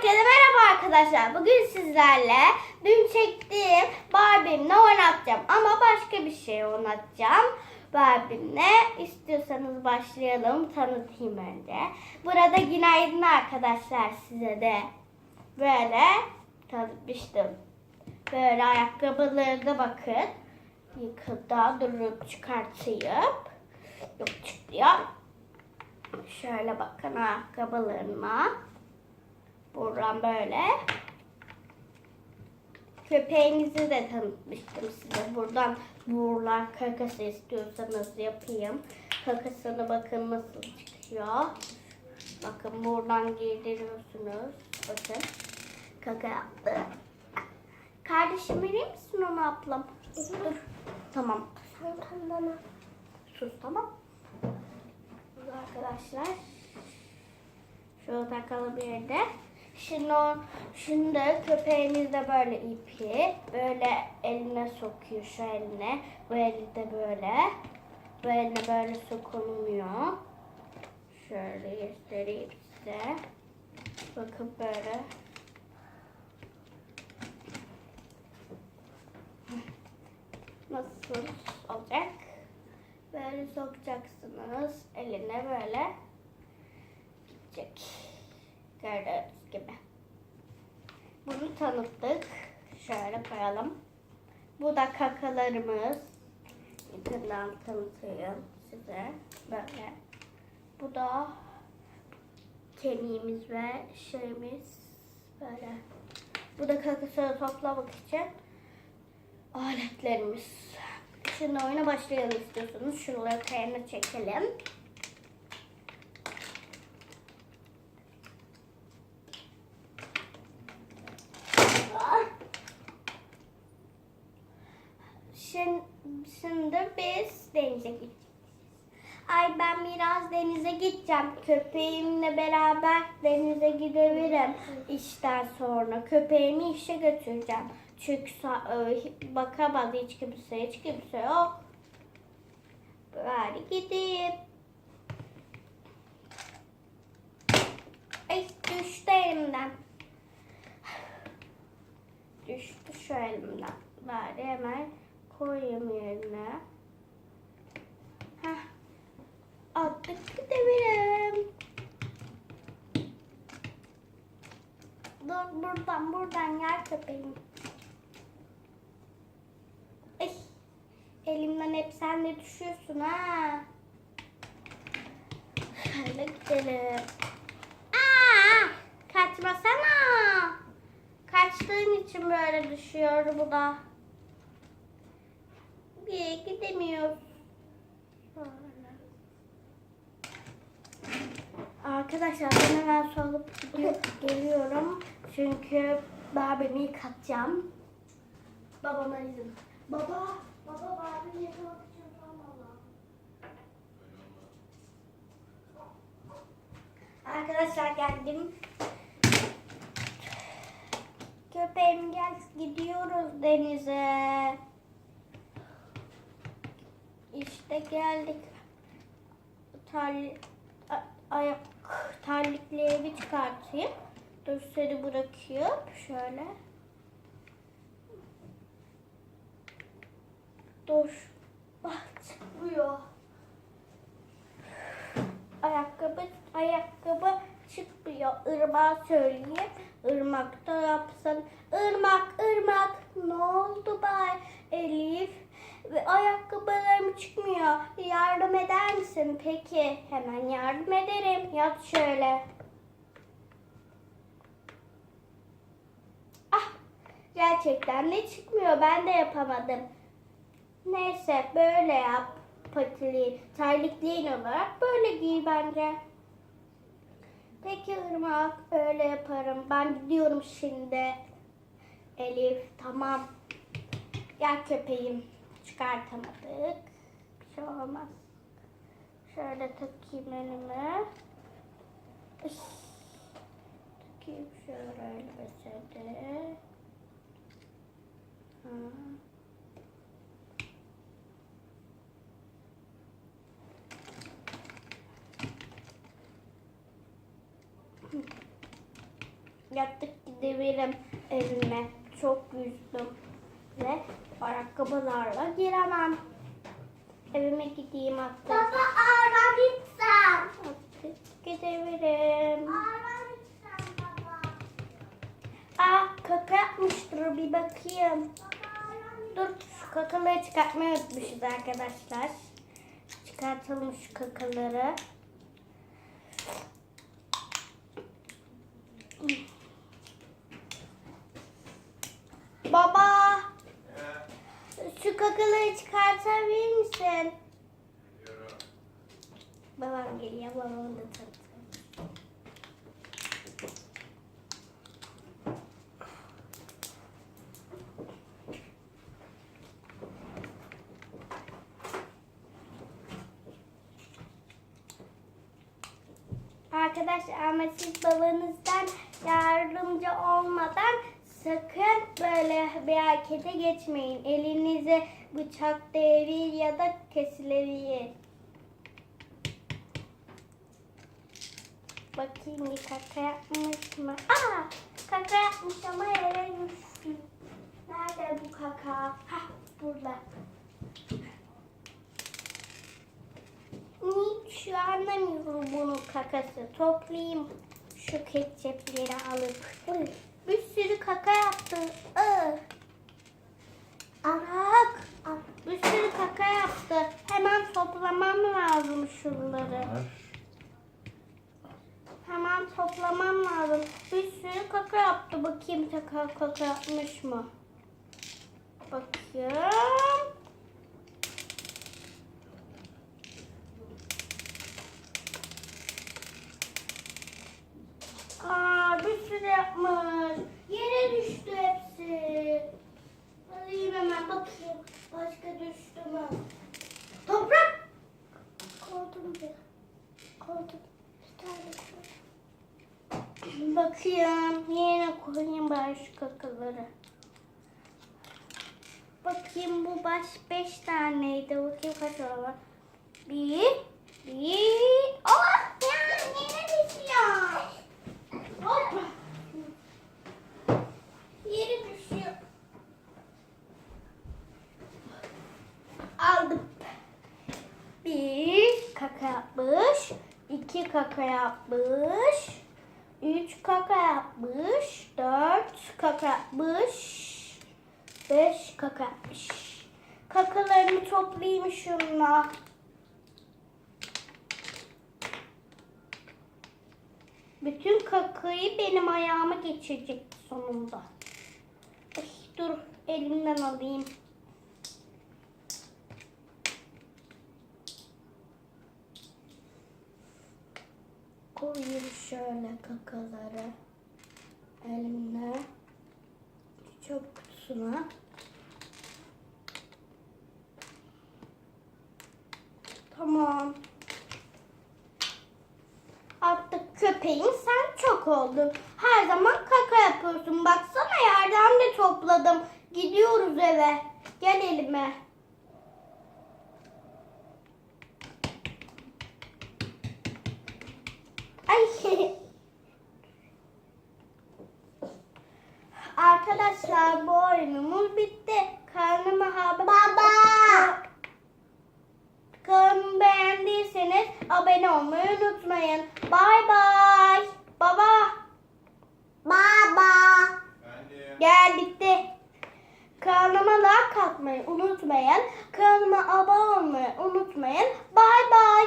Herkese merhaba arkadaşlar. Bugün sizlerle dün çektiğim Barbie'mle oynatacağım. Ama başka bir şey oynatacağım. Barbie'mle istiyorsanız başlayalım. Tanıtayım önce. Burada günaydın arkadaşlar, size de. Böyle tanıtmıştım. Böyle ayakkabıları da bakın. Yıkıldı. Durup çıkartayım. Yok çıkıyor. Şöyle bakın ayakkabılarıma. Buradan böyle. Köpeğimizi de tanıtmıştım size. Buradan buğurlar kakası istiyorsanız yapayım. Kakasını bakın nasıl çıkıyor. Bakın buradan girdiriyorsunuz. Bakın. Kaka yaptı. Kardeşim verir misin onu ablam? Dur. Tamam. Sus tamam. Arkadaşlar. Şöyle takalım bir yerde. Şimdi köpeğimiz de böyle ipi böyle eline sokuyor, şu eline. Bu eli de böyle. Bu eline böyle sokulmuyor. Şöyle göstereyim size. Bakın böyle. Nasıl olacak? Böyle sokacaksınız. Eline böyle gidecek. Gördüğünüz gibi. Bunu tanıttık. Şöyle koyalım. Bu da kakalarımız. Yakından tanıtayım size. Böyle. Bu da kemiğimiz ve şeyimiz. Böyle. Bu da kakasını toplamak için aletlerimiz. Şimdi oyuna başlayalım istiyorsanız. Şuraları kenara çekelim. Şimdi biz denize gideceğiz. Ay ben biraz denize gideceğim. Köpeğimle beraber denize gidebilirim işten sonra. Köpeğimi işe götüreceğim. Çünkü bakamadı hiç kimse yok. Bari gideyim. Ay düştü elimden. Düştü şu elimden. Bari hemen koyayım yerine. Heh. Attık gidebilirim. Dur buradan yer köpeğim. Ay. Elimden hep sen de düşüyorsun ha. Şöyle gidelim. Aa, kaçmasana. Kaçtığın için böyle düşüyor bu da. Bir yere gidemiyoruz. Arkadaşlar ben hemen solup geliyorum. Çünkü Barbie'mi yıkatacağım. Babama izin. Baba Barbie'mi yıkamak için tamam. Arkadaşlar geldim. Köpeğim gel, gidiyoruz denize. İşte geldik. Terlikleri bir çıkartayım. Dur seni bırakayım. Şöyle. Dur. Ah çıkmıyor. Ayakkabı çıkmıyor. Irmak'a söyleyeyim. Irmak da yapsın. Irmak. Ne oldu bay Elif? Ve ayakkabılarım çıkmıyor. Yardım eder misin? Peki. Hemen yardım ederim. Yat şöyle. Ah. Gerçekten de çıkmıyor. Ben de yapamadım. Neyse böyle yap. Patili, terlikliğin olarak böyle giy bence. Peki Irmak, öyle yaparım. Ben gidiyorum şimdi. Elif, tamam. Gel köpeğim. Çıkartamadık. Bir şey olmaz. Şöyle takayım elime. Takayım şöyle mesela. Yattık gidebilirim evime. Çok yüzdüm. Ve ayakkabılarla giremem. Evime gideyim hatta. Baba aramışsın. Artık gidebilirim. Aramışsın baba. Kaka yapmıştır, bir bakayım. Dur, şu kakaları çıkartmayı unutmuşuz arkadaşlar. Çıkartalım şu kakaları. Baba, şu kakaları çıkartabilir misin? Babam geliyor, babamı da tanıtayım. Arkadaşlar, ama siz babanızdan yardımcı olmadan sakın böyle bir harekete geçmeyin. Elinize bıçak değebilir ya da kesilebilir. Bakayım bir kaka yapmış mı? Kaka yapmış ama yere düştü. Nerede bu kaka? Burada. Hiç anlamıyorum bunun kakası. Toplayayım şu ketçapları alıp. Bir sürü kaka yaptı. Arak. Bir sürü kaka yaptı. Hemen toplamam lazım şunları. Hemen toplamam lazım. Bir sürü kaka yaptı. Bakayım tekrar kaka yapmış mı? Bakayım. Bir sürü yapmış. Yere düştü hepsi. Alayım hemen bakayım. Başka düştü mü? Toprak. Koydum bir. Koydum. Bir tane koydum. Bakayım. Yerine koyayım bari şu kakaları. Bakayım bu baş 5 taneydi. Bakayım kaç var. Bir. Oh! Ya yere düşüyor. Hoppa. Yere düşüyor. Aldım. Bir kaka yapmış. 2 kaka yapmış. 3 kaka yapmış. 4 kaka yapmış. 5 kaka yapmış. Kakalarını toplayayım şununla. Bütün kakayı benim ayağıma geçirecek sonunda. Ay, dur elimden alayım. Koyayım şöyle kakaları elimle çöp kutusuna. Tamam. Artık köpeğin sen çok oldun. Her zaman kaka yapıyorsun. Baksana yerden de topladım. Gidiyoruz eve. Gel elime. Ay. Arkadaşlar bu oyunumuz bitti. Karnıma haber... Baba. Kanalımı beğendiyseniz abone olmayı unutmayın. Bay bay. Baba. Baba. Gel bitti. Kanalıma like atmayı unutmayın. Kanalıma abone olmayı unutmayın. Bay bay.